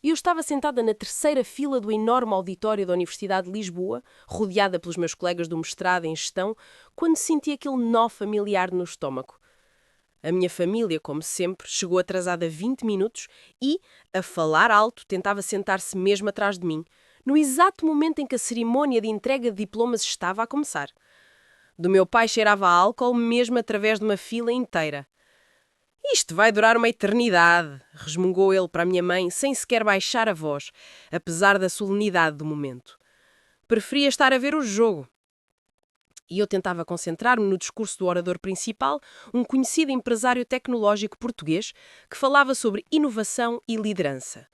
E eu estava sentada na terceira fila do enorme auditório da Universidade de Lisboa, rodeada pelos meus colegas do mestrado em gestão, quando senti aquele nó familiar no estômago. A minha família, como sempre, chegou atrasada 20 minutos e, a falar alto, tentava sentar-se mesmo atrás de mim, no exato momento em que a cerimónia de entrega de diplomas estava a começar. Do meu pai cheirava a álcool mesmo através de uma fila inteira. Isto vai durar uma eternidade, resmungou ele para a minha mãe, sem sequer baixar a voz, apesar da solenidade do momento. Preferia estar a ver o jogo. E eu tentava concentrar-me no discurso do orador principal, um conhecido empresário tecnológico português que falava sobre inovação e liderança.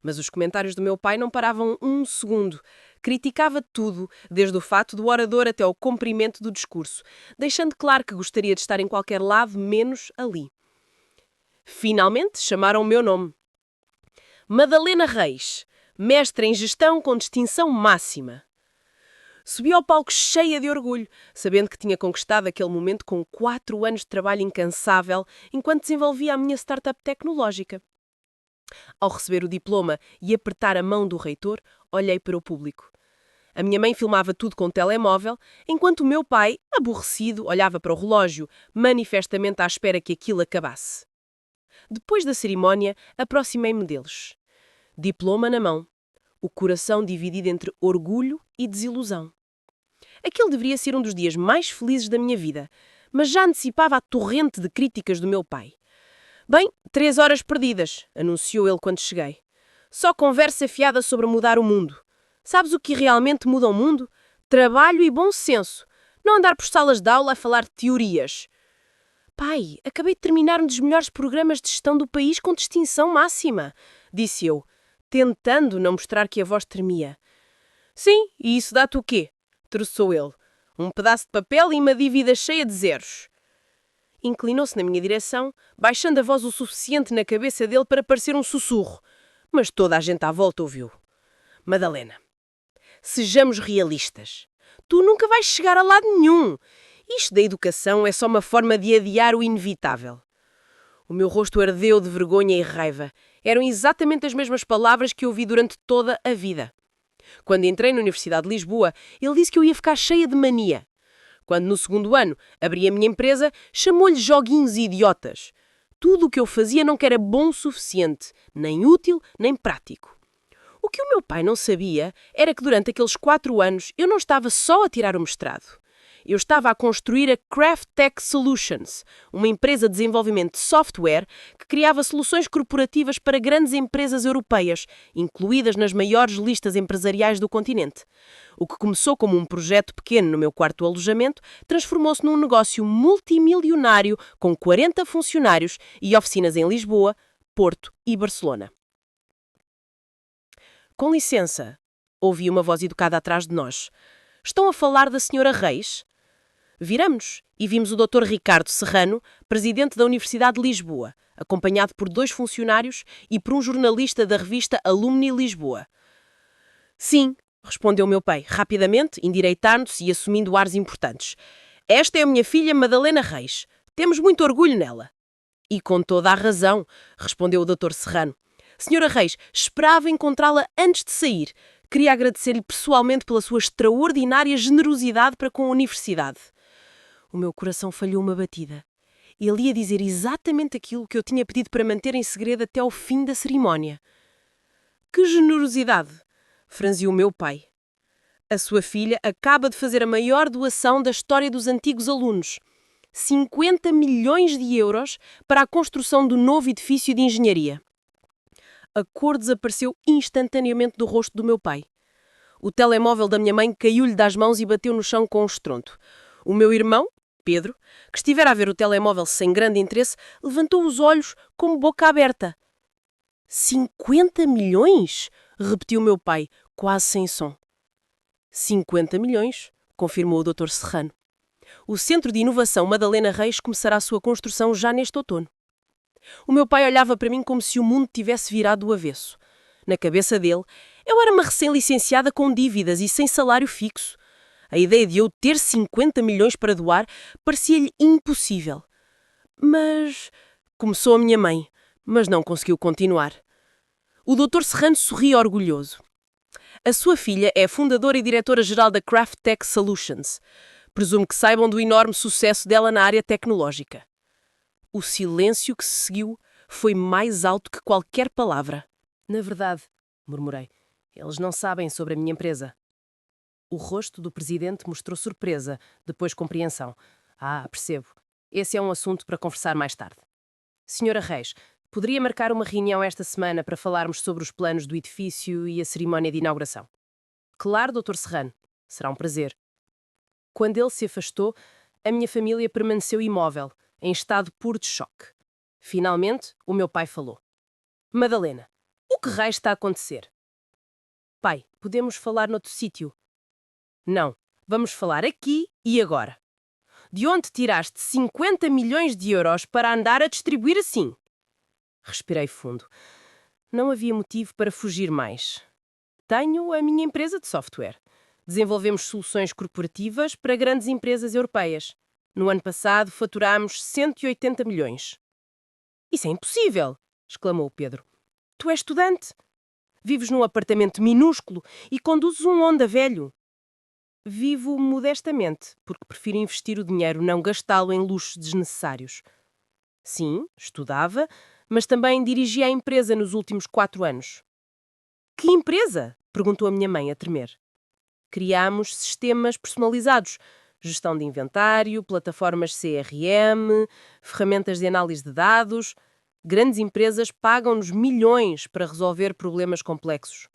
Mas os comentários do meu pai não paravam um segundo. Criticava tudo, desde o fato do orador até ao comprimento do discurso, deixando claro que gostaria de estar em qualquer lado, menos ali. Finalmente chamaram o meu nome. Madalena Reis, mestre em gestão com distinção máxima. Subi ao palco cheia de orgulho, sabendo que tinha conquistado aquele momento com 4 anos de trabalho incansável enquanto desenvolvia a minha startup tecnológica. Ao receber o diploma e apertar a mão do reitor, olhei para o público. A minha mãe filmava tudo com o telemóvel, enquanto o meu pai, aborrecido, olhava para o relógio, manifestamente à espera que aquilo acabasse. Depois da cerimónia, aproximei-me deles. Diploma na mão, o coração dividido entre orgulho e desilusão. Aquele deveria ser um dos dias mais felizes da minha vida, mas já antecipava a torrente de críticas do meu pai. Bem, 3 horas perdidas, anunciou ele quando cheguei. Só conversa fiada sobre mudar o mundo. Sabes o que realmente muda o mundo? Trabalho e bom senso. Não andar por salas de aula a falar de teorias. Pai, acabei de terminar um dos melhores programas de gestão do país com distinção máxima, disse eu, tentando não mostrar que a voz tremia. Sim, e isso dá-te o quê? Troçou ele. Um pedaço de papel e uma dívida cheia de zeros. Inclinou-se na minha direção, baixando a voz o suficiente na cabeça dele para parecer um sussurro. Mas toda a gente à volta ouviu. Madalena, sejamos realistas. Tu nunca vais chegar a lado nenhum. Isto da educação é só uma forma de adiar o inevitável. O meu rosto ardeu de vergonha e raiva. Eram exatamente as mesmas palavras que ouvi durante toda a vida. Quando entrei na Universidade de Lisboa, ele disse que eu ia ficar cheia de mania. Quando no segundo ano abri a minha empresa, chamou-lhe joguinhos idiotas. Tudo o que eu fazia não era bom o suficiente, nem útil, nem prático. O que o meu pai não sabia era que durante aqueles 4 anos eu não estava só a tirar o mestrado. Eu estava a construir a Craft Tech Solutions, uma empresa de desenvolvimento de software que criava soluções corporativas para grandes empresas europeias, incluídas nas maiores listas empresariais do continente. O que começou como um projeto pequeno no meu quarto alojamento transformou-se num negócio multimilionário com 40 funcionários e oficinas em Lisboa, Porto e Barcelona. Com licença, ouvi uma voz educada atrás de nós. Estão a falar da Sra. Reis? Viramos-nos e vimos o Dr. Ricardo Serrano, presidente da Universidade de Lisboa, acompanhado por 2 funcionários e por um jornalista da revista Alumni Lisboa. Sim, respondeu meu pai, rapidamente, endireitando-se e assumindo ares importantes. Esta é a minha filha Madalena Reis. Temos muito orgulho nela. E com toda a razão, respondeu o Dr. Serrano. Sra. Reis, esperava encontrá-la antes de sair. Queria agradecer-lhe pessoalmente pela sua extraordinária generosidade para com a universidade. O meu coração falhou uma batida. Ele ia dizer exatamente aquilo que eu tinha pedido para manter em segredo até ao fim da cerimónia. Que generosidade! Franziu o meu pai. A sua filha acaba de fazer a maior doação da história dos antigos alunos. 50 milhões de euros para a construção do novo edifício de engenharia. A cor desapareceu instantaneamente do rosto do meu pai. O telemóvel da minha mãe caiu-lhe das mãos e bateu no chão com um estrondo. O meu irmão, Pedro, que estivera a ver o telemóvel sem grande interesse, levantou os olhos com boca aberta. 50 milhões? Repetiu meu pai, quase sem som. 50 milhões, confirmou o Dr. Serrano. O Centro de Inovação Madalena Reis começará a sua construção já neste outono. O meu pai olhava para mim como se o mundo tivesse virado do avesso. Na cabeça dele, eu era uma recém-licenciada com dívidas e sem salário fixo. A ideia de eu ter 50 milhões para doar parecia-lhe impossível. Mas... começou a minha mãe, mas não conseguiu continuar. O Dr. Serrano sorri orgulhoso. A sua filha é fundadora e diretora-geral da Craft Tech Solutions. Presumo que saibam do enorme sucesso dela na área tecnológica. O silêncio que se seguiu foi mais alto que qualquer palavra. Na verdade, murmurei, eles não sabem sobre a minha empresa. O rosto do presidente mostrou surpresa, depois compreensão. Ah, percebo. Esse é um assunto para conversar mais tarde. Senhora Reis, poderia marcar uma reunião esta semana para falarmos sobre os planos do edifício e a cerimónia de inauguração? Claro, Dr. Serrano. Será um prazer. Quando ele se afastou, a minha família permaneceu imóvel, em estado puro de choque. Finalmente, o meu pai falou. Madalena, o que raio está a acontecer? Pai, podemos falar noutro sítio? Não, vamos falar aqui e agora. De onde tiraste 50 milhões de euros para andar a distribuir assim? Respirei fundo. Não havia motivo para fugir mais. Tenho a minha empresa de software. Desenvolvemos soluções corporativas para grandes empresas europeias. No ano passado, faturámos 180 milhões. Isso é impossível! Exclamou Pedro. Tu és estudante. Vives num apartamento minúsculo e conduzes um Honda velho. Vivo modestamente, porque prefiro investir o dinheiro, não gastá-lo em luxos desnecessários. Sim, estudava, mas também dirigi a empresa nos últimos 4 anos. Que empresa? Perguntou a minha mãe a tremer. Criámos sistemas personalizados, gestão de inventário, plataformas CRM, ferramentas de análise de dados. Grandes empresas pagam-nos milhões para resolver problemas complexos.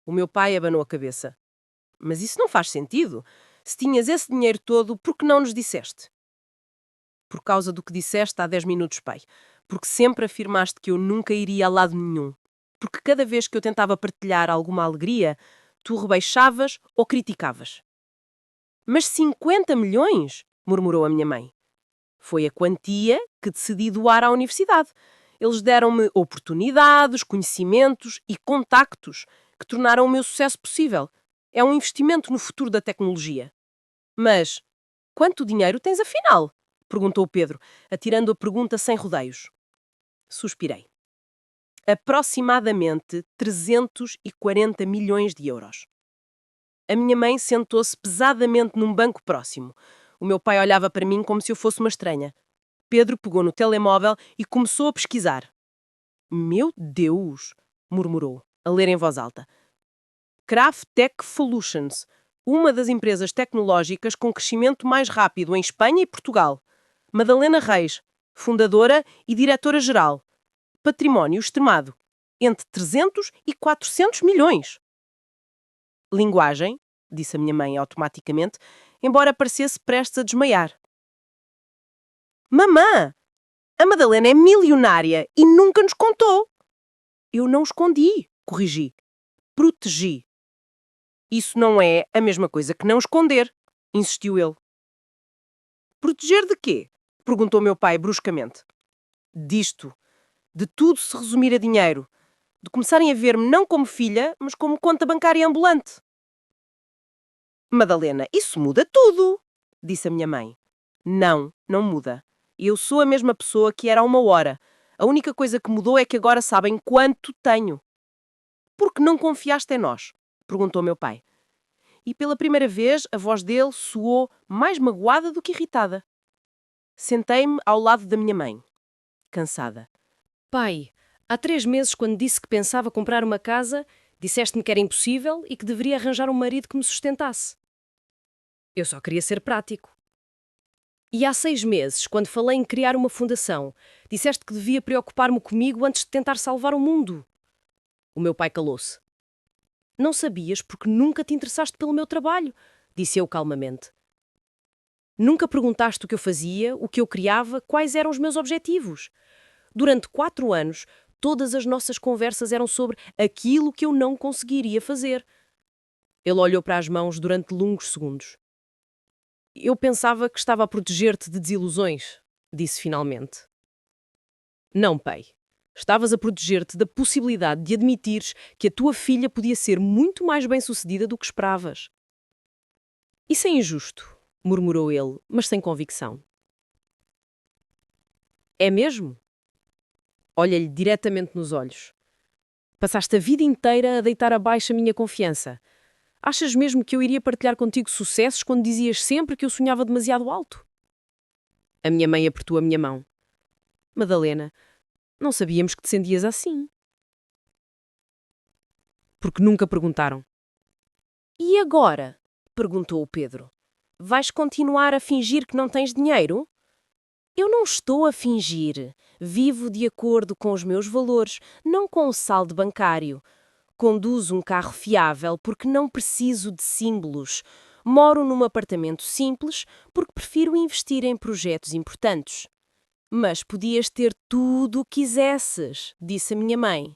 O meu pai abanou a cabeça. Mas isso não faz sentido. Se tinhas esse dinheiro todo, por que não nos disseste? Por causa do que disseste há 10 minutos, pai. Porque sempre afirmaste que eu nunca iria a lado nenhum. Porque cada vez que eu tentava partilhar alguma alegria, tu rebaixavas ou criticavas. Mas 50 milhões? Murmurou a minha mãe. Foi a quantia que decidi doar à universidade. Eles deram-me oportunidades, conhecimentos e contactos que tornaram o meu sucesso possível. É um investimento no futuro da tecnologia. Mas quanto dinheiro tens afinal? Perguntou Pedro, atirando a pergunta sem rodeios. Suspirei. Aproximadamente 340 milhões de euros. A minha mãe sentou-se pesadamente num banco próximo. O meu pai olhava para mim como se eu fosse uma estranha. Pedro pegou no telemóvel e começou a pesquisar. Meu Deus! Murmurou, a ler em voz alta. Craft Tech Solutions, uma das empresas tecnológicas com crescimento mais rápido em Espanha e Portugal. Madalena Reis, fundadora e diretora-geral. Património estimado entre 300 e 400 milhões. Linguagem, disse a minha mãe automaticamente, embora parecesse prestes a desmaiar. Mamã! A Madalena é milionária e nunca nos contou. Eu não escondi, corrigi. Protegi. Isso não é a mesma coisa que não esconder, insistiu ele. Proteger de quê? Perguntou meu pai bruscamente. Disto. De tudo se resumir a dinheiro. De começarem a ver-me não como filha, mas como conta bancária ambulante. Madalena, isso muda tudo, disse a minha mãe. Não, não muda. Eu sou a mesma pessoa que era há 1 hora. A única coisa que mudou é que agora sabem quanto tenho. Por que não confiaste em nós? Perguntou meu pai. E pela primeira vez a voz dele soou mais magoada do que irritada. Sentei-me ao lado da minha mãe, cansada. Pai, há 3 meses, quando disse que pensava comprar uma casa, disseste-me que era impossível e que deveria arranjar um marido que me sustentasse. Eu só queria ser prático. E há 6 meses, quando falei em criar uma fundação, disseste que devia preocupar-me comigo antes de tentar salvar o mundo. O meu pai calou-se. Não sabias porque nunca te interessaste pelo meu trabalho, disse eu calmamente. Nunca perguntaste o que eu fazia, o que eu criava, quais eram os meus objetivos. Durante 4 anos, todas as nossas conversas eram sobre aquilo que eu não conseguiria fazer. Ele olhou para as mãos durante longos segundos. Eu pensava que estava a proteger-te de desilusões, disse finalmente. Não, pai. Estavas a proteger-te da possibilidade de admitires que a tua filha podia ser muito mais bem-sucedida do que esperavas. Isso é injusto, murmurou ele, mas sem convicção. É mesmo? Olha-lhe diretamente nos olhos. Passaste a vida inteira a deitar abaixo a minha confiança. Achas mesmo que eu iria partilhar contigo sucessos quando dizias sempre que eu sonhava demasiado alto? A minha mãe apertou a minha mão. Madalena, não sabíamos que te sentias assim. Porque nunca perguntaram. E agora? Perguntou o Pedro. Vais continuar a fingir que não tens dinheiro? Eu não estou a fingir. Vivo de acordo com os meus valores, não com o saldo bancário. Conduzo um carro fiável porque não preciso de símbolos. Moro num apartamento simples porque prefiro investir em projetos importantes. Mas podias ter tudo o que quisesses, disse a minha mãe.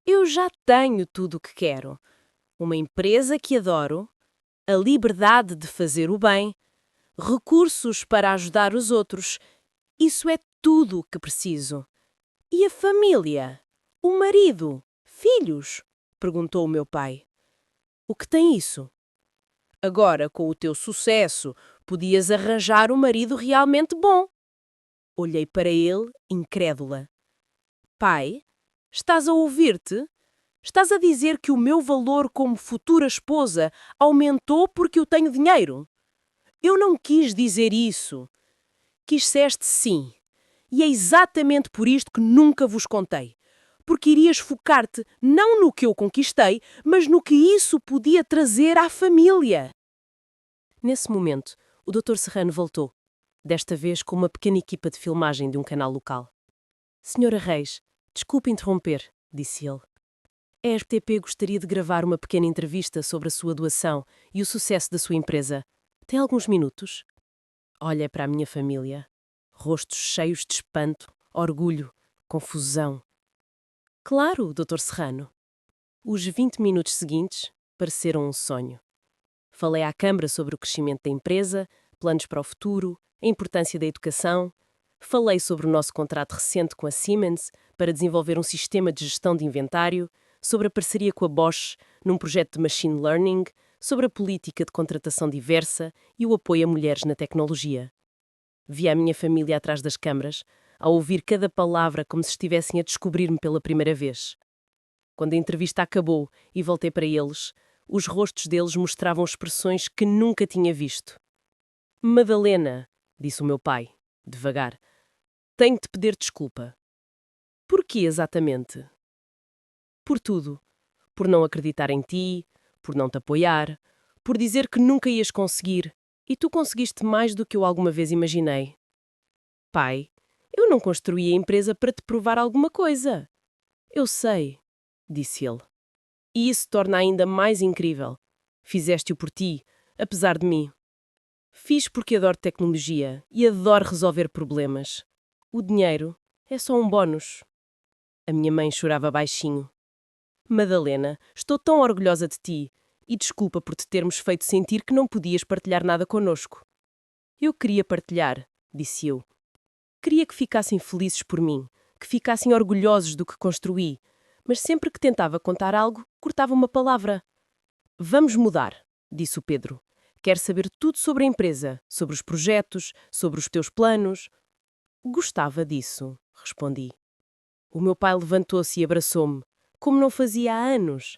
Eu já tenho tudo o que quero. Uma empresa que adoro, a liberdade de fazer o bem, recursos para ajudar os outros. Isso é tudo o que preciso. E a família? O marido? Filhos? Perguntou o meu pai. O que tem isso? Agora, com o teu sucesso, podias arranjar um marido realmente bom. Olhei para ele, incrédula. Pai, estás a ouvir-te? Estás a dizer que o meu valor como futura esposa aumentou porque eu tenho dinheiro? Eu não quis dizer isso. Quiseste sim. E é exatamente por isto que nunca vos contei. Porque irias focar-te não no que eu conquistei, mas no que isso podia trazer à família. Nesse momento, o Dr. Serrano voltou, desta vez com uma pequena equipa de filmagem de um canal local. Senhora Reis, desculpe interromper, disse ele. A RTP gostaria de gravar uma pequena entrevista sobre a sua doação e o sucesso da sua empresa. Tem alguns minutos? Olha para a minha família. Rostos cheios de espanto, orgulho, confusão. Claro, Dr. Serrano. Os 20 minutos seguintes pareceram um sonho. Falei à Câmara sobre o crescimento da empresa, planos para o futuro, a importância da educação. Falei sobre o nosso contrato recente com a Siemens para desenvolver um sistema de gestão de inventário, sobre a parceria com a Bosch num projeto de machine learning, sobre a política de contratação diversa e o apoio a mulheres na tecnologia. Vi a minha família atrás das câmaras, a ouvir cada palavra como se estivessem a descobrir-me pela primeira vez. Quando a entrevista acabou e voltei para eles, os rostos deles mostravam expressões que nunca tinha visto. Madalena, disse o meu pai, devagar, tenho de pedir desculpa. Por que exatamente? Por tudo. Por não acreditar em ti, por não te apoiar, por dizer que nunca ias conseguir, e tu conseguiste mais do que eu alguma vez imaginei. Pai, eu não construí a empresa para te provar alguma coisa. Eu sei, disse ele. E isso torna ainda mais incrível. Fizeste-o por ti, apesar de mim. Fiz porque adoro tecnologia e adoro resolver problemas. O dinheiro é só um bónus. A minha mãe chorava baixinho. Madalena, estou tão orgulhosa de ti e desculpa por te termos feito sentir que não podias partilhar nada connosco. Eu queria partilhar, disse eu. Queria que ficassem felizes por mim, que ficassem orgulhosos do que construí, mas sempre que tentava contar algo, cortava uma palavra. Vamos mudar, disse o Pedro. Quero saber tudo sobre a empresa, sobre os projetos, sobre os teus planos. Gostava disso, respondi. O meu pai levantou-se e abraçou-me, como não fazia há anos.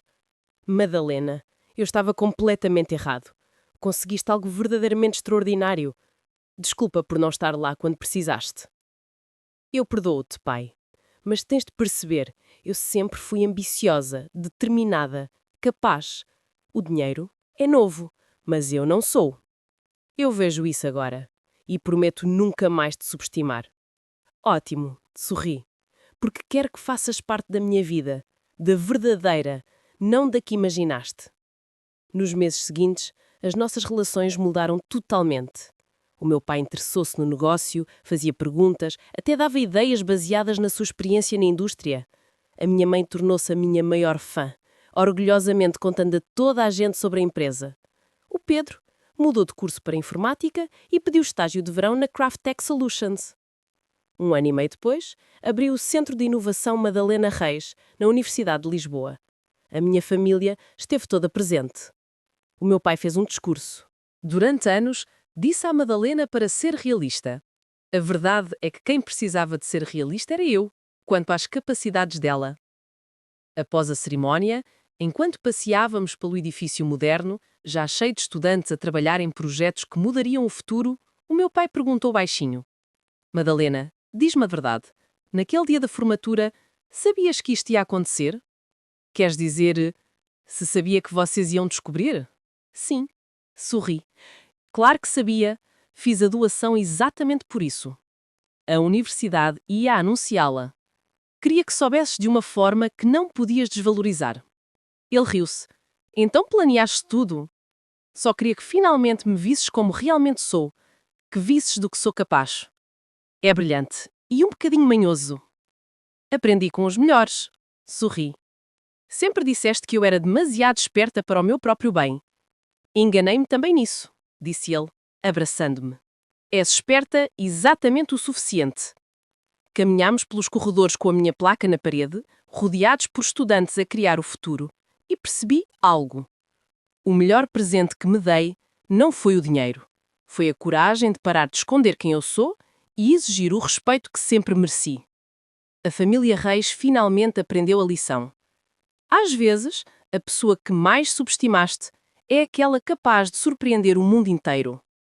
Madalena, eu estava completamente errado. Conseguiste algo verdadeiramente extraordinário. Desculpa por não estar lá quando precisaste. Eu perdoo-te, pai. Mas tens de perceber, eu sempre fui ambiciosa, determinada, capaz. O dinheiro é novo, mas eu não sou. Eu vejo isso agora e prometo nunca mais te subestimar. Ótimo, sorri, porque quero que faças parte da minha vida, da verdadeira, não da que imaginaste. Nos meses seguintes, as nossas relações mudaram totalmente. O meu pai interessou-se no negócio, fazia perguntas, até dava ideias baseadas na sua experiência na indústria. A minha mãe tornou-se a minha maior fã, orgulhosamente contando a toda a gente sobre a empresa. O Pedro mudou de curso para informática e pediu estágio de verão na Craft Tech Solutions. Um ano e meio depois, abriu o Centro de Inovação Madalena Reis, na Universidade de Lisboa. A minha família esteve toda presente. O meu pai fez um discurso. Durante anos, disse à Madalena para ser realista. A verdade é que quem precisava de ser realista era eu, quanto às capacidades dela. Após a cerimónia, enquanto passeávamos pelo edifício moderno, já cheio de estudantes a trabalhar em projetos que mudariam o futuro, o meu pai perguntou baixinho: Madalena, diz-me a verdade. Naquele dia da formatura, sabias que isto ia acontecer? Queres dizer, se sabia que vocês iam descobrir? Sim, sorri. Claro que sabia. Fiz a doação exatamente por isso. A universidade ia anunciá-la. Queria que soubesses de uma forma que não podias desvalorizar. Ele riu-se. Então planeaste tudo? Só queria que finalmente me visses como realmente sou, que visses do que sou capaz. É brilhante e um bocadinho manhoso. Aprendi com os melhores. Sorri. Sempre disseste que eu era demasiado esperta para o meu próprio bem. Enganei-me também nisso, disse ele, abraçando-me. És esperta exatamente o suficiente. Caminhámos pelos corredores com a minha placa na parede, rodeados por estudantes a criar o futuro, e percebi algo. O melhor presente que me dei não foi o dinheiro. Foi a coragem de parar de esconder quem eu sou e exigir o respeito que sempre mereci. A família Reis finalmente aprendeu a lição. Às vezes, a pessoa que mais subestimaste é aquela capaz de surpreender o mundo inteiro.